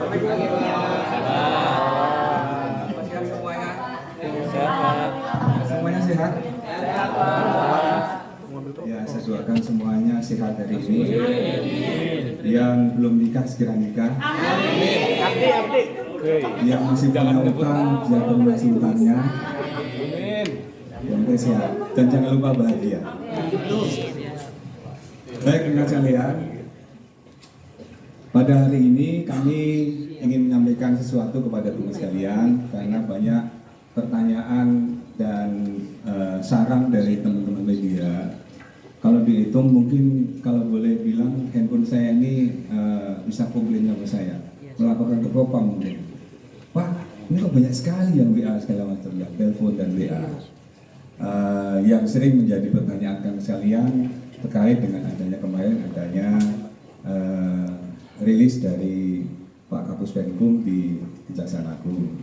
Sehat semuanya. Sehat. Semuanya sehat. Ya, saya doakan semuanya sehat hari ini. Yang belum nikah segera nikah. Yang masih punya utang, jangan lunasi utangnya. Yang sehat dan jangan lupa bahagia. Baik, rekan sekalian. Pada hari ini kami ingin menyampaikan sesuatu kepada teman sekalian karena banyak pertanyaan dan saran dari teman-teman media. Kalau dihitung mungkin kalau boleh bilang handphone saya ini bisa komplain sama saya, melaporkan ke Propam mungkin. Pak, ini kok banyak sekali yang WA segala macam ya, telepon dan WA. Yang sering menjadi pertanyaan kami sekalian terkait dengan adanya kemarin rilis dari Pak Kapus Penkum di Kejaksaan Agung.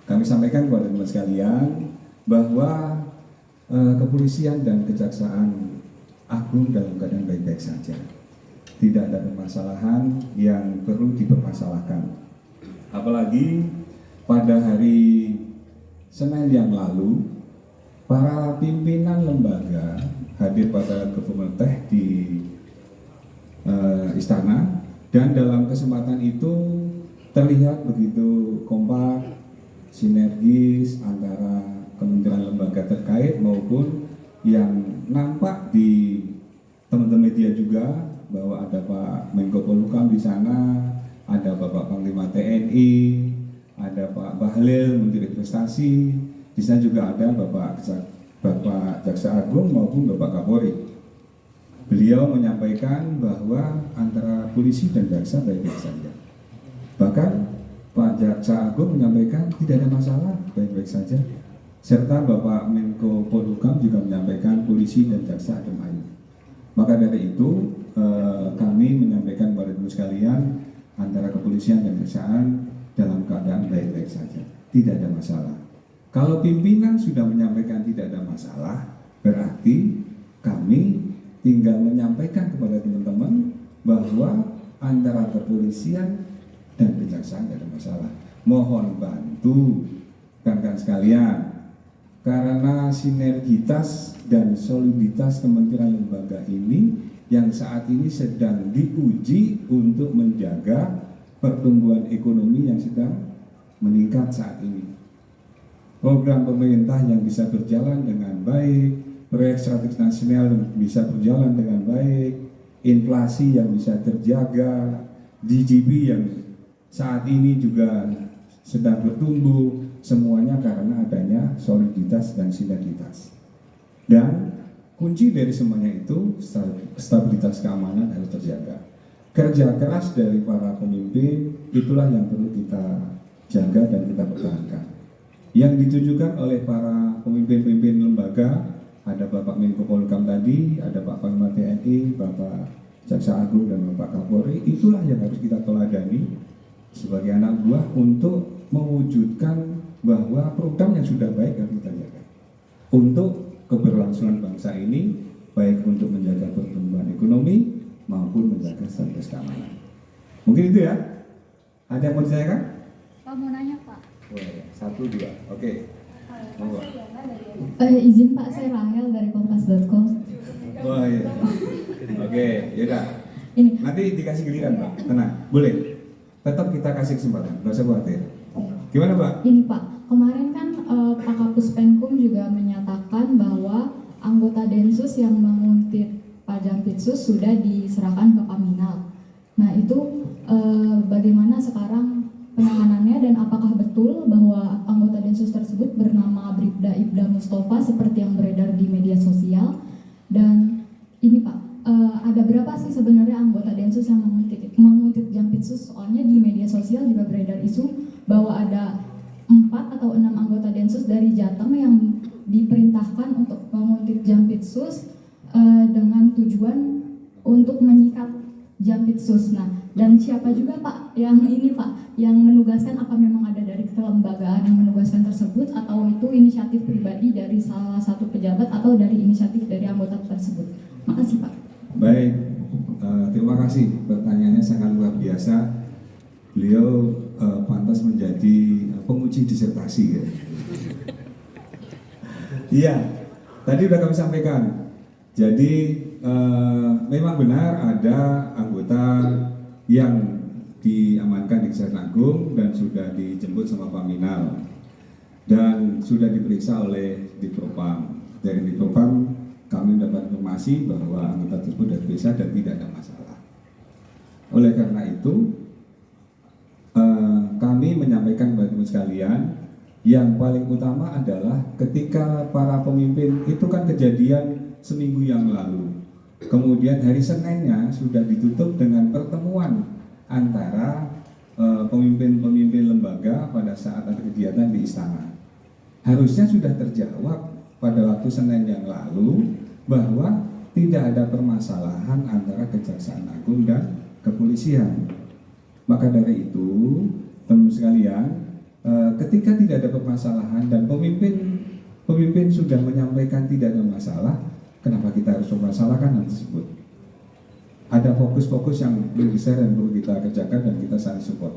Kami sampaikan kepada teman sekalian bahwa kepolisian dan Kejaksaan Agung dalam keadaan baik-baik saja. Tidak ada permasalahan yang perlu dipermasalahkan. Apalagi pada hari Senin yang lalu, para pimpinan lembaga hadir pada Kepumentek di Istana, dan dalam kesempatan itu terlihat begitu kompak, sinergis antara kementerian lembaga terkait maupun yang nampak di teman-teman media juga bahwa ada Pak Menko Polhukam di sana, ada Bapak Panglima TNI, ada Pak Bahlil Menteri Investasi, di sana juga ada Bapak Jaksa Agung maupun Bapak Kapolri. Beliau menyampaikan bahwa antara polisi dan jaksa baik-baik saja. Bahkan Pak Jaksa Agung menyampaikan tidak ada masalah, baik-baik saja. Serta Bapak Menko Polhukam juga menyampaikan polisi dan jaksa adem ayem. Maka dari itu kami menyampaikan kepada teman sekalian antara kepolisian dan kejaksaan dalam keadaan baik-baik saja, tidak ada masalah. Kalau pimpinan sudah menyampaikan tidak ada masalah, berarti kami tinggal menyampaikan kepada teman-teman bahwa antara kepolisian dan kejaksaan tidak ada masalah. Mohon bantu rekan-rekan sekalian, karena sinergitas dan soliditas kementerian lembaga ini yang saat ini sedang diuji untuk menjaga pertumbuhan ekonomi yang sedang meningkat saat ini. Program pemerintah yang bisa berjalan dengan baik, proyek strategis nasional yang bisa berjalan dengan baik, inflasi yang bisa terjaga, GDP yang saat ini juga sedang bertumbuh, semuanya karena adanya soliditas dan sinergitas. Dan kunci dari semuanya itu stabilitas keamanan harus terjaga. Kerja keras dari para pemimpin itulah yang perlu kita jaga dan kita pertahankan. Yang ditujukan oleh para pemimpin-pemimpin lembaga, ada Bapak Menko Polhukam tadi, ada Pak Panglima TNI, Bapak Jaksa Agung dan Bapak Kapolri, itulah yang harus kita teladani sebagai anak buah untuk mewujudkan bahwa program yang sudah baik harus kita jaga untuk keberlangsungan bangsa ini, baik untuk menjaga pertumbuhan ekonomi maupun menjaga stabilitas keamanan. Mungkin itu ya. Ada yang mau ditanyakan? Pak, mau nanya Pak. Oh, ya. 1, 2, oke. Monggo. Izin Pak, saya Rahel dari kompas.com. Oh iya. Oke, yaudah. Ini. Nanti dikasih giliran Pak, tenang, boleh. Tetap kita kasih kesempatan, nggak usah khawatir. Gimana Pak? Ini Pak, kemarin kan Pak Kapus Penkum juga menyatakan bahwa anggota Densus yang menguntit Pak Jampitsus sudah diserahkan ke Paminal. Nah itu bagaimana sekarang penanganannya dan apakah betul bahwa anggota Densus tersebut bernama Bribda Ibda Mustafa seperti yang beredar di media sosial? Dan ini Pak, ada berapa sih sebenarnya anggota Densus yang menguntit Jampitsus? Soalnya di media sosial juga beredar isu bahwa ada 4 atau 6 anggota Densus dari Jateng yang diperintahkan untuk menguntit Jampitsus dengan tujuan untuk menyikat Jampitsus. Nah, dan siapa juga Pak yang ini Pak yang menugaskan, apa memang ada dari kelembagaan yang menugaskan tersebut atau itu inisiatif pribadi dari salah satu pejabat atau dari inisiatif dari anggota tersebut? Makasih Pak. Baik, terima kasih, pertanyaannya sangat luar biasa. Beliau menjadi penguji disertasi ya. Iya, tadi sudah kami sampaikan. Jadi memang benar ada anggota yang diamankan di Kejaksaan Agung dan sudah dijemput sama Paminal dan sudah diperiksa oleh Ditpropam. Dari Ditpropam kami mendapat informasi bahwa anggota tersebut sudah diperiksa dan tidak ada masalah. Oleh karena itu kami menyampaikan kepada teman sekalian, yang paling utama adalah ketika para pemimpin itu kan kejadian seminggu yang lalu. Kemudian hari Seninnya sudah ditutup dengan pertemuan antara pemimpin-pemimpin lembaga pada saat ada kegiatan di istana. Harusnya sudah terjawab pada waktu Senin yang lalu bahwa tidak ada permasalahan antara Kejaksaan Agung dan kepolisian. Maka dari itu, teman sekalian, ketika tidak ada permasalahan dan pemimpin sudah menyampaikan tidak ada masalah, kenapa kita harus mempermasalahkan hal tersebut? Ada fokus-fokus yang lebih besar yang perlu kita kerjakan dan kita saling support.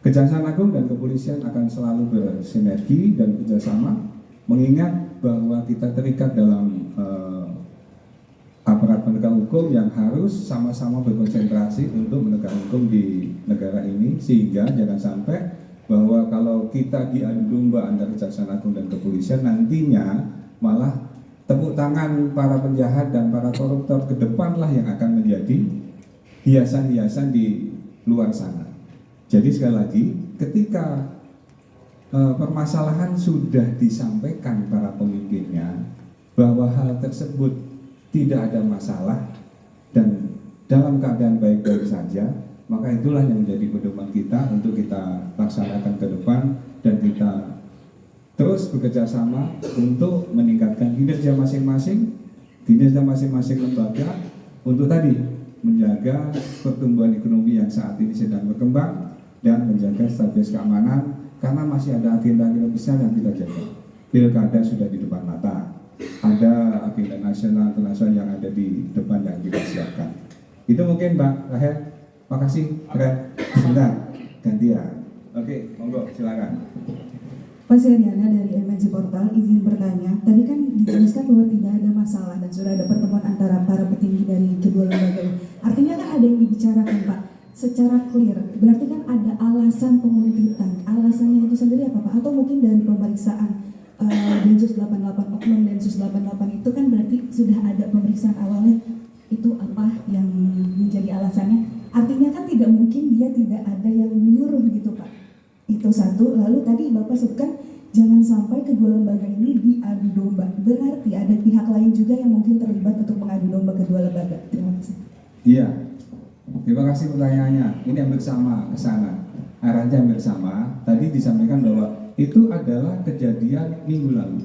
Kejaksaan Agung dan kepolisian akan selalu bersinergi dan bekerjasama, mengingat bahwa kita terikat dalam aparat penegak hukum yang harus sama-sama berkonsentrasi untuk menegakkan hukum di negara ini, sehingga jangan sampai bahwa kalau kita diadu domba antara Kejaksaan Agung dan kepolisian, nantinya malah tepuk tangan para penjahat dan para koruptor ke depanlah yang akan menjadi hiasan-hiasan di luar sana. Jadi sekali lagi, ketika permasalahan sudah disampaikan para pemimpinnya bahwa hal tersebut tidak ada masalah dan dalam keadaan baik-baik saja, maka itulah yang menjadi pedoman kita untuk kita laksanakan ke depan dan kita terus bekerja sama untuk meningkatkan kinerja masing-masing lembaga untuk tadi menjaga pertumbuhan ekonomi yang saat ini sedang berkembang dan menjaga stabilitas keamanan, karena masih ada agenda-agenda besar yang kita jaga. Pilkada sudah di depan mata, ada agenda nasional internasional yang ada di depan yang kita siapkan. Itu mungkin Mbak Rahel. Makasih, Ren. Sebentar, gantian. Oke, monggo silakan. Pak Seriana dari MNC Portal, izin bertanya. Tadi kan dijelaskan bahwa tidak ada masalah dan sudah ada pertemuan antara para petinggi dari kedua lembaga. Artinya kan ada yang dibicarakan, Pak, secara clear. Berarti kan ada alasan penguntitan. Alasannya itu sendiri apa, Pak? Atau mungkin dari pemeriksaan Densus 88, Oknum Densus 88 itu kan berarti sudah ada pemeriksaan awalnya. Itu apa yang menjadi alasannya? Artinya kan tidak mungkin dia tidak ada yang menyuruh gitu, Pak. Itu satu. Lalu tadi Bapak sebutkan jangan sampai kedua lembaga ini diadu domba. Berarti ada pihak lain juga yang mungkin terlibat untuk mengadu domba kedua lembaga. Terima kasih. Iya, terima kasih pertanyaannya. Ini hampir sama ke sana. Arahnya hampir sama. Tadi disampaikan bahwa itu adalah kejadian minggu lalu.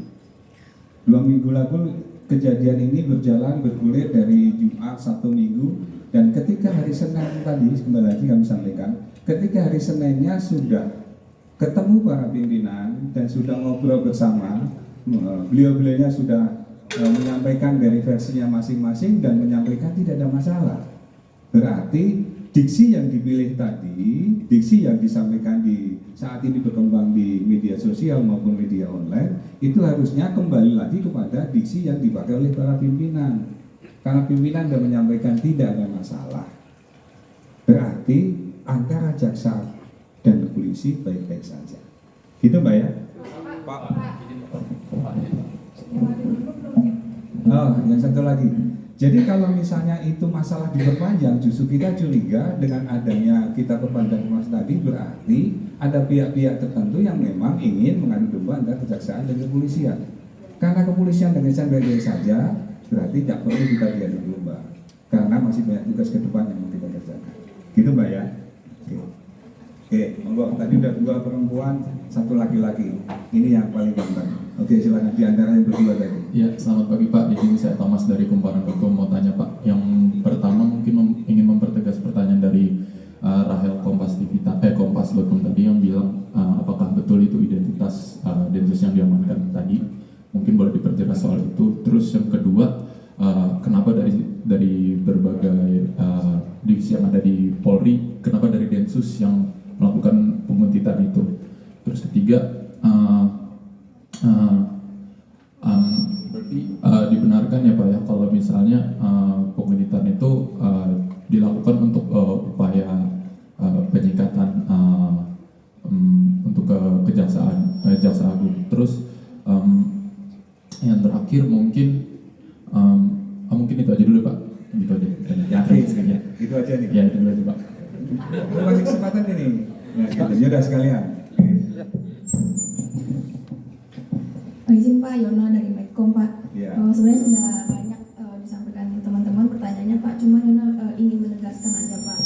2 minggu lalu kejadian ini bergulir dari Jumat, Sabtu, Minggu, dan ketika hari Senin tadi, kembali lagi kami sampaikan, ketika hari Seninnya sudah ketemu para pimpinan dan sudah ngobrol bersama, beliau-beliaunya sudah menyampaikan dari versinya masing-masing dan menyampaikan tidak ada masalah. Berarti diksi yang dipilih tadi, diksi yang disampaikan di saat ini berkembang di media sosial maupun media online, itu harusnya kembali lagi kepada diksi yang dipakai oleh para pimpinan. Karena pimpinan sudah menyampaikan tidak ada masalah, berarti antara jaksa dan polisi baik-baik saja. Gitu Mbak ya? Pak. Oh, yang satu lagi. Jadi kalau misalnya itu masalah diperpanjang, justru kita curiga dengan adanya kita perpanjang masa tadi, berarti ada pihak-pihak tertentu yang memang ingin mengadu domba antara kejaksaan dan kepolisian. Karena kepolisian dan kejaksaan baik-baik saja, berarti tidak perlu kita diadu domba. Karena masih banyak tugas ke depan yang mau kita kerjakan. Gitu Mbak ya? Oke, monggo. Tadi udah 2 perempuan, 1 laki-laki. Ini yang paling gampang. Oke, silakan di antara yang berdua tadi. Ya, selamat pagi Pak. Jadi saya Thomas dari Kumparan Hukum mau tanya Pak. Yang pertama mungkin ingin mempertegas pertanyaan dari Rahel Kompas.com tadi yang bilang apakah betul itu identitas Densus yang diamankan tadi. Mungkin boleh diperjelas soal itu. Terus yang kedua, kenapa dari berbagai divisi yang ada di Polri, kenapa dari Densus yang melakukan penguntitan itu. Terus ketiga, berarti dibenarkan ya Pak ya kalau misalnya penguntitan itu dilakukan untuk upaya penyekatan untuk kejaksaan jaksa agung. Terus yang terakhir mungkin mungkin itu aja dulu Pak. Gitu aja. Yakin ya? Itu aja nih. Ya itu dulu aja Pak. Mau kasih kesempatan ini. Nah, gitu. Ya udah sekalian. Izin Pak, Yono dari Medcom Pak. Iya. Sebenarnya sudah banyak disampaikan teman-teman pertanyaannya Pak, cuma Yono ingin menegaskan aja Pak.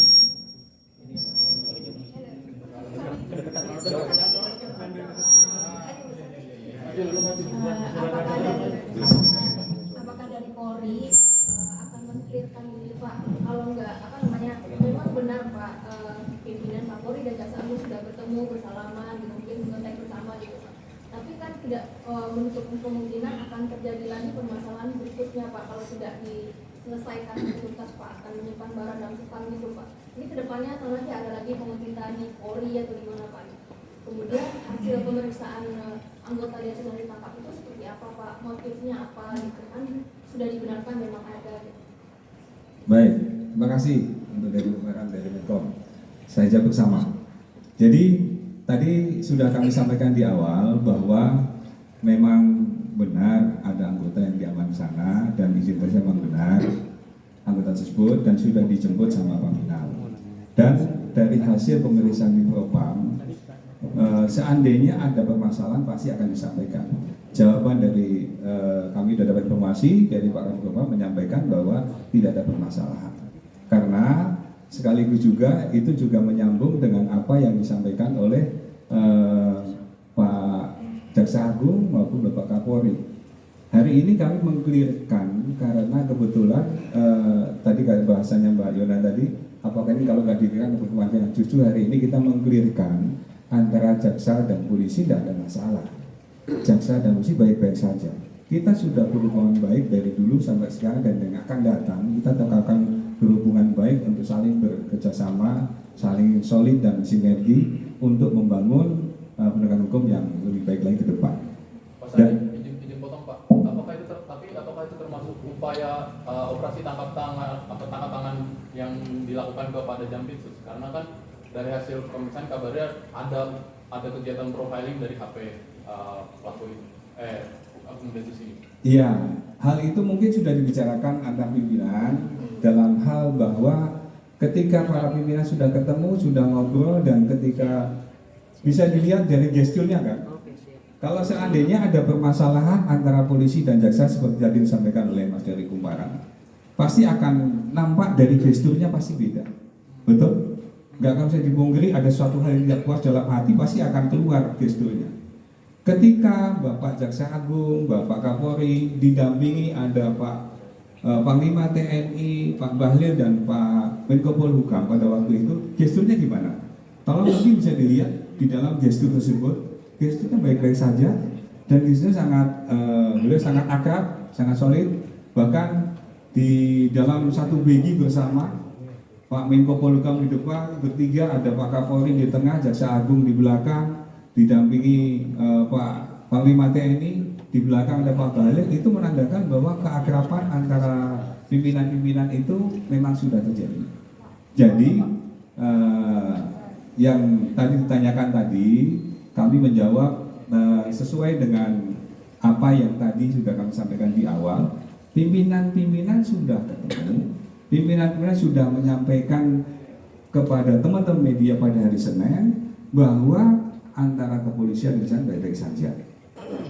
Apakah dari Polri akan mengklirkan ini Pak? Kalau enggak, memang benar Pak, pimpinan Kapolri dan Jaksa Agung sudah bertemu bersalaman, mungkin ngetek bersama gitu Pak. Tapi kan tidak menutup kemungkinan akan terjadi lagi permasalahan berikutnya Pak kalau tidak diselesaikan tuntas Pak, akan menyimpan barang dalam sepan gitu Pak. Ini kedepannya atau nanti ada lagi penguntitan di Polri atau di mana Pak? Kemudian hasil pemeriksaan anggota Densus yang ditangkap itu seperti apa Pak? Motifnya apa? Gitu kan sudah dibenarkan memang ada. Gitu. Baik, terima kasih untuk dari pemerintahan dari Medcom. Saya jawab bersama. Jadi tadi sudah kami sampaikan di awal bahwa memang benar ada anggota yang diaman sana dan izin kerja memang benar anggota tersebut dan sudah dijemput sama Paminal. Dan dari hasil pemeriksaan di Propam, seandainya ada permasalahan pasti akan disampaikan. Jawaban dari kami sudah dapat informasi dari Pak Kadif Propam menyampaikan bahwa tidak ada permasalahan. Karena sekaligus juga itu juga menyambung dengan apa yang disampaikan oleh Pak Jaksa Agung maupun Bapak Kapolri. Hari ini kami mengklirkan karena kebetulan tadi kayak bahasanya Mbak Yona tadi, apakah ini kalau nggak diklirkan berkepanjangan. Justru hari ini kita mengklirkan antara jaksa dan polisi tidak ada masalah. Jaksa dan polisi baik-baik saja. Kita sudah berhubungan baik dari dulu sampai sekarang dan yang akan datang kita akan berhubungan baik untuk saling bekerjasama, saling solid dan sinergi untuk membangun penegakan hukum yang lebih baik lagi ke depan. Dan izin potong Pak, apakah itu termasuk upaya operasi tangkap tangan yang dilakukan kepada Jampitsus? Karena kan dari hasil pemeriksaan kabarnya ada kegiatan profiling dari HP pelaku akun Densus ini. Iya, hal itu mungkin sudah dibicarakan antar pimpinan dalam hal bahwa ketika para pimpinan sudah ketemu, sudah ngobrol dan ketika bisa dilihat dari gesturnya kan. Kalau seandainya ada permasalahan antara polisi dan jaksa seperti tadi disampaikan oleh Mas dari Kumparan, pasti akan nampak dari gesturnya pasti beda. Betul? Nggak akan bisa dipungkiri ada suatu hal yang tidak puas dalam hati pasti akan keluar gesturnya. Ketika Bapak Jaksa Agung, Bapak Kapolri didampingi ada Pak Panglima TNI, Pak Bahlil dan Pak Menko Polhukam pada waktu itu gesturnya gimana? Tolong mungkin bisa dilihat di dalam gestur tersebut, gesturnya baik-baik saja dan gesturnya beliau sangat akrab, sangat solid. Bahkan di dalam satu begi bersama Pak Menko Polhukam di depan, bertiga ada Pak Kapolri di tengah, Jaksa Agung di belakang, didampingi Pak Panglima TNI, di belakang ada Pak Bahlil. Itu menandakan bahwa keakraban antara pimpinan-pimpinan itu memang sudah terjadi. Jadi yang tadi ditanyakan tadi, kami menjawab sesuai dengan apa yang tadi sudah kami sampaikan di awal. Pimpinan-pimpinan sudah ketemu, pimpinan-pimpinan sudah menyampaikan kepada teman-teman media pada hari Senin bahwa antara kepolisian dan baik-baik saja,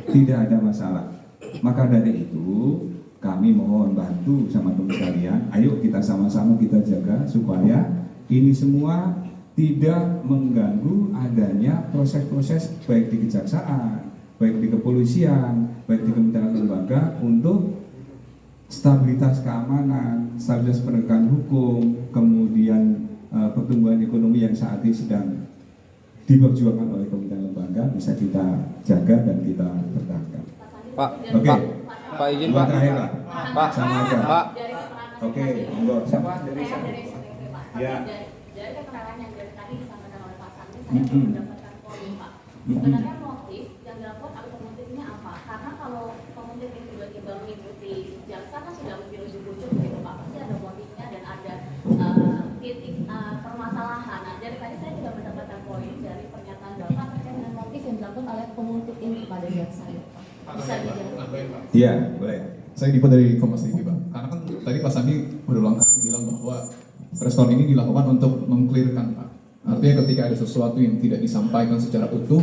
tidak ada masalah. Maka dari itu kami mohon bantu sama teman sekalian, ayo kita sama-sama kita jaga supaya ini semua tidak mengganggu adanya proses-proses baik di kejaksaan, baik di kepolisian, baik di kementerian lembaga untuk stabilitas keamanan, stabilitas penegakan hukum, kemudian pertumbuhan ekonomi yang saat ini sedang diperjuangkan oleh kementerian lembaga bisa kita jaga dan kita pertahankan. Pak, Oke. Pak izin Pak. Pak, Sama aja. Pak. Oke, monggo. Siapa dari sana? Ya. Dari keterangan yang dari tadi disampaikan oleh Pak Santi saya belum mendapatkan poin Pak. Sebenarnya motif yang dilakukan atau motifnya apa? Karena kalau pemotif yang tiba-tiba mengikuti jaksa kan sudah mungkin ujuk-ujuk gitu Pak, pasti ada motifnya dan ada titik permasalahan. Nah, dari tadi saya tidak mendapatkan poin dari pernyataan Bapak terkait dengan motif yang dilakukan oleh pemotif ini kepada jaksa ya Pak. Bisa dijelaskan? Iya, boleh. Saya Dipo dari Kompas TV, Pak. Karena kan tadi Pak Sandi berulang kali bilang bahwa respon ini dilakukan untuk mengklirkan, Pak. Artinya ketika ada sesuatu yang tidak disampaikan secara utuh,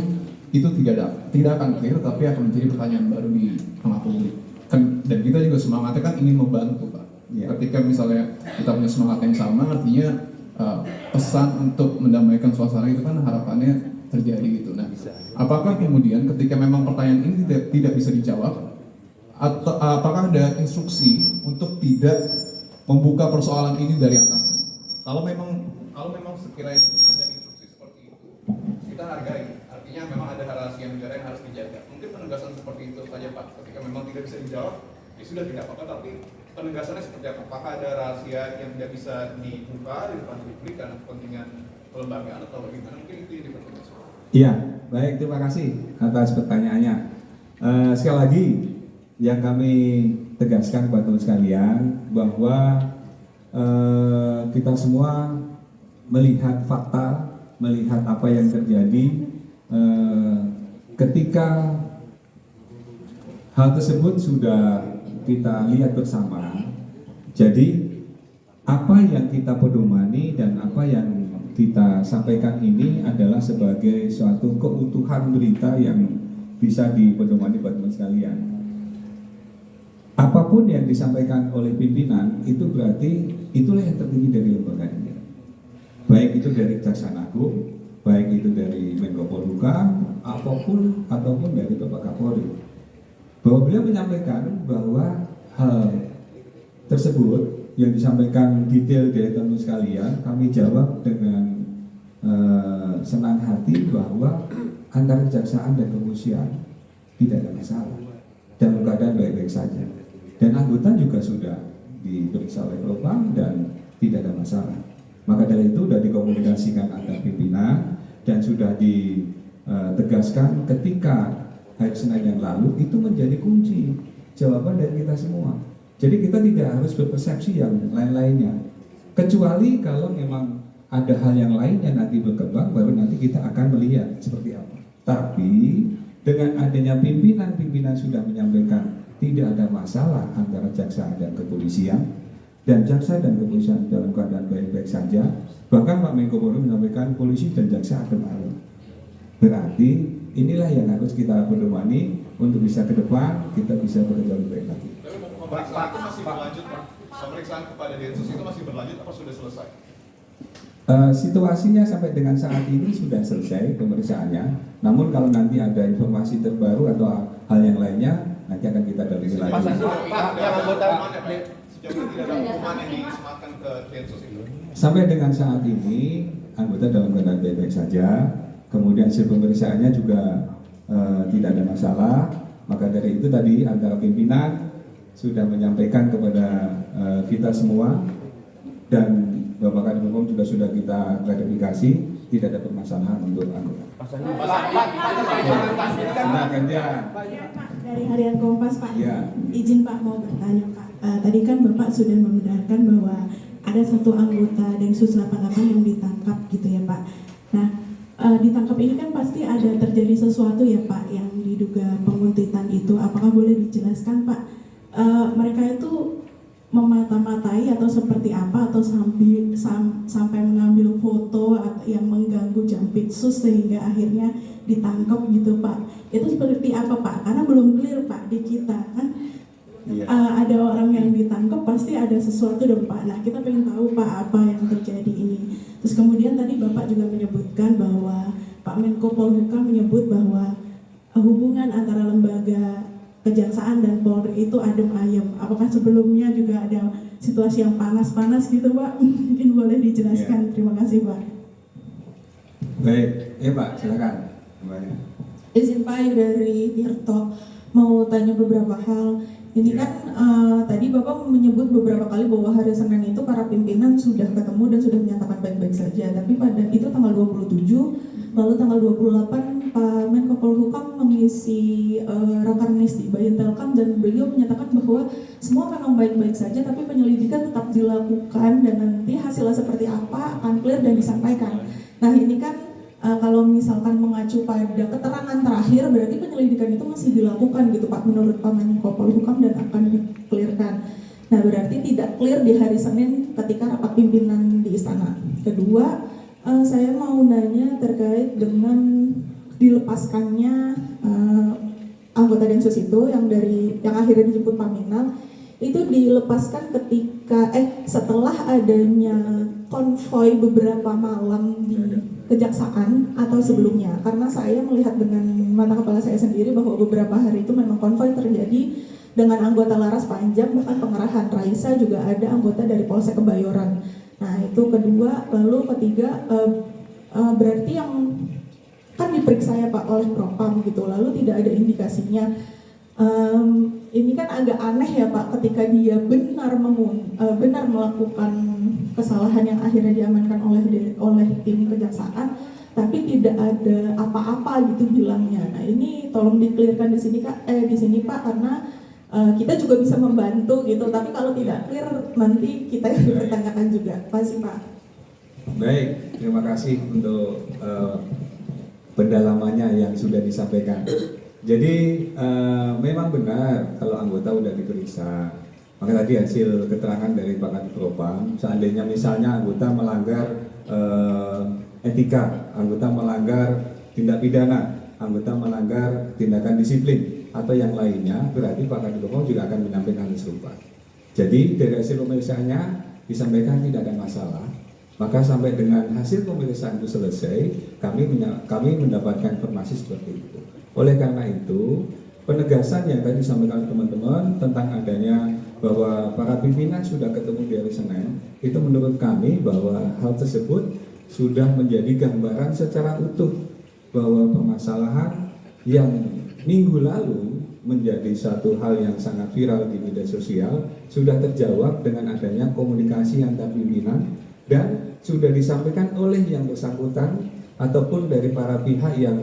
itu tidak akan clear, tapi akan menjadi pertanyaan baru di tengah publik. Dan kita juga semangatnya kan ingin membantu, Pak. Ya. Ketika misalnya kita punya semangat yang sama, artinya pesan untuk mendamaikan suasana itu kan harapannya terjadi gitu. Nah, apakah kemudian ketika memang pertanyaan ini tidak bisa dijawab, atau apakah ada instruksi untuk tidak membuka persoalan ini dari atas? Kalau memang sekiranya ada instruksi seperti itu, kita hargai. Artinya memang ada rahasia negara yang harus dijaga. Mungkin penegasan seperti itu saja Pak. Ketika memang tidak bisa dijawab, ya sudah tidak apa-apa. Tapi penegasannya seperti apa? Apakah ada rahasia yang tidak bisa dibuka di depan publik karena kepentingan kelembagaan atau bagaimana? Mungkin itu yang dipertegas. Iya, baik, terima kasih atas pertanyaannya. Sekali lagi, yang kami tegaskan kepada teman sekalian bahwa kita semua melihat fakta, melihat apa yang terjadi ketika hal tersebut sudah kita lihat bersama. Jadi apa yang kita pedomani dan apa yang kita sampaikan ini adalah sebagai suatu keutuhan berita yang bisa dipedomani buat teman sekalian. Apapun yang disampaikan oleh pimpinan itu berarti itulah yang tertinggi dari lembaga ini. Baik itu dari Kejaksaan Agung, baik itu dari Menko Polhukam, ataupun dari Bapak Kapolri. Bahwa beliau menyampaikan bahwa hal tersebut yang disampaikan detail dari teman sekalian, kami jawab dengan senang hati bahwa antara kejaksaan dan kepolisian tidak ada masalah, dalam keadaan baik-baik saja. Dan anggota juga sudah diperiksa oleh Propam dan tidak ada masalah. Maka dari itu sudah dikomunikasikan antar pimpinan dan sudah ditegaskan ketika hari Senin yang lalu itu menjadi kunci jawaban dari kita semua. Jadi kita tidak harus berpersepsi yang lain-lainnya. Kecuali kalau memang ada hal yang lainnya nanti berkembang, baru nanti kita akan melihat seperti apa. Tapi dengan adanya pimpinan sudah menyampaikan tidak ada masalah antara jaksa dan kepolisian, dan jaksa dan kepolisian dalam keadaan baik-baik saja. Bahkan Pak Menko Polhukam menyampaikan polisi dan jaksa adem ayem. Berarti inilah yang harus kita pedomani untuk bisa ke depan kita bisa bekerja lebih baik lagi. Tapi pemeriksaan itu masih berlanjut Pak? Pemeriksaan kepada Densus itu masih berlanjut apa sudah selesai? Situasinya sampai dengan saat ini sudah selesai pemeriksaannya. Namun kalau nanti ada informasi terbaru atau hal yang lainnya, nanti akan kita dalami lagi. Pak, yang anggota sejauh ini tidak ada hukuman yang disematkan ke Densus itu. Sampai dengan saat ini anggota dalam keadaan baik-baik saja. Kemudian hasil pemeriksaannya juga tidak ada masalah. Maka dari itu tadi antara pimpinan sudah menyampaikan kepada kita semua dan Bapak Kadif Hukum juga sudah kita klarifikasi tidak ada permasalahan untuk anggota. Nah, gantian. Dari Harian Kompas Pak, Ya. izin Pak mau bertanya Pak. Tadi kan Bapak sudah membenarkan bahwa ada satu anggota Densus 88 yang ditangkap gitu ya Pak. Nah, ditangkap ini kan pasti ada terjadi sesuatu ya Pak yang diduga penguntitan itu. Apakah boleh dijelaskan Pak? Mereka itu memata-matai atau seperti apa atau sampai mengambil foto atau yang mengganggu Jampitsus sehingga akhirnya ditangkap gitu Pak. Itu seperti apa Pak? Karena belum clear Pak di kita kan. Iya. Ada orang yang ditangkap pasti ada sesuatu dong Pak. Nah kita pengen tahu Pak apa yang terjadi ini. Terus kemudian tadi Bapak juga menyebutkan bahwa Pak Menko Polhukam menyebut bahwa hubungan antara lembaga Kejaksaan dan Polri itu adem ayem. Apakah sebelumnya juga ada situasi yang panas-panas gitu Pak? Mungkin boleh dijelaskan. Terima kasih Pak. Baik, ya Pak, silakan. Kembali. Izin Pak dari Tirto mau tanya beberapa hal. Ini kan tadi Bapak menyebut beberapa kali bahwa hari Senin itu para pimpinan sudah ketemu dan sudah menyatakan baik-baik saja. Tapi pada itu tanggal 27, lalu tanggal 28 Pak Menko Polhukam mengisi rakernis di Bayintelkam dan beliau menyatakan bahwa semua memang baik-baik saja, tapi penyelidikan tetap dilakukan dan nanti hasilnya seperti apa akan clear dan disampaikan. Nah ini kan kalau misalkan mengacu pada keterangan terakhir, berarti penyelidikan itu masih dilakukan gitu Pak, menurut Pak Menko Polhukam dan akan di-clearkan. Nah berarti tidak clear di hari Senin ketika rapat pimpinan di Istana. Kedua, saya mau nanya terkait dengan dilepaskannya anggota Densus itu yang akhirnya dijemput Paminal, itu dilepaskan ketika setelah adanya konvoy beberapa malam di Kejaksaan atau sebelumnya, karena saya melihat dengan mata kepala saya sendiri bahwa beberapa hari itu memang konvoy terjadi dengan anggota Laras panjang, bahkan pengerahan Raisa juga ada anggota dari Polsek Kebayoran. Nah itu kedua, lalu ketiga berarti yang kan diperiksa ya Pak oleh Propam gitu, lalu tidak ada indikasinya. Ini kan agak aneh ya Pak, ketika dia benar melakukan kesalahan yang akhirnya diamankan oleh tim kejaksaan, tapi tidak ada apa-apa gitu bilangnya. Nah ini tolong di-clearkan di sini Pak, karena kita juga bisa membantu gitu, tapi kalau tidak clear nanti kita yang dipertanyakan juga. Pasti Pak. Baik, terima kasih untuk pendalamannya yang sudah disampaikan. Jadi memang benar kalau anggota sudah diperiksa. Maka tadi hasil keterangan dari Pak Kadif Propam, seandainya misalnya anggota melanggar etika, anggota melanggar tindak pidana, anggota melanggar tindakan disiplin atau yang lainnya, berarti Pak Kadif Propam juga akan menyampaikan hal serupa. Jadi dari hasil pemeriksaannya disampaikan tidak ada masalah. Maka sampai dengan hasil pemeriksaan itu selesai, kami mendapatkan informasi seperti itu. Oleh karena itu, penegasan yang tadi disampaikan teman-teman tentang adanya bahwa para pimpinan sudah ketemu di hari Senin, itu menurut kami bahwa hal tersebut sudah menjadi gambaran secara utuh bahwa permasalahan yang minggu lalu menjadi satu hal yang sangat viral di media sosial sudah terjawab dengan adanya komunikasi antar pimpinan dan sudah disampaikan oleh yang bersangkutan ataupun dari para pihak yang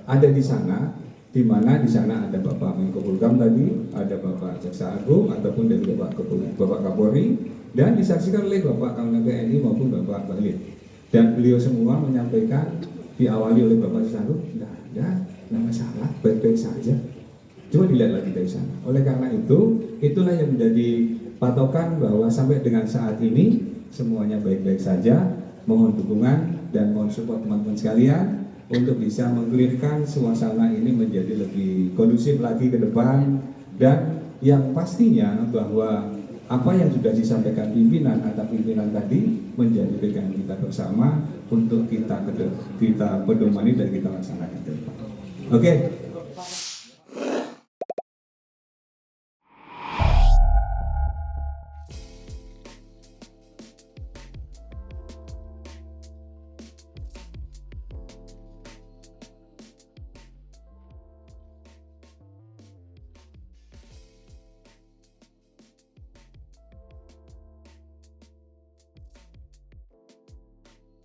ada di sana, di mana di sana ada Bapak Menko Polhukam tadi, ada Bapak Jaksa Agung ataupun dari Bapak Kapolri, dan disaksikan oleh Bapak Panglima TNI maupun Bapak Bahlil. Dan beliau semua menyampaikan diawali oleh Bapak Jaksa Agung, tidak ada masalah, baik-baik saja. Coba dilihat lagi dari sana. Oleh karena itu, itulah yang menjadi patokan bahwa sampai dengan saat ini semuanya baik-baik saja. Mohon dukungan dan mohon support teman-teman sekalian untuk bisa mengklirkan suasana ini menjadi lebih kondusif lagi ke depan, dan yang pastinya bahwa apa yang sudah disampaikan pimpinan atau pimpinan tadi menjadi pegangan kita bersama untuk kita pedomani dan kita laksanakan ke depan. Oke.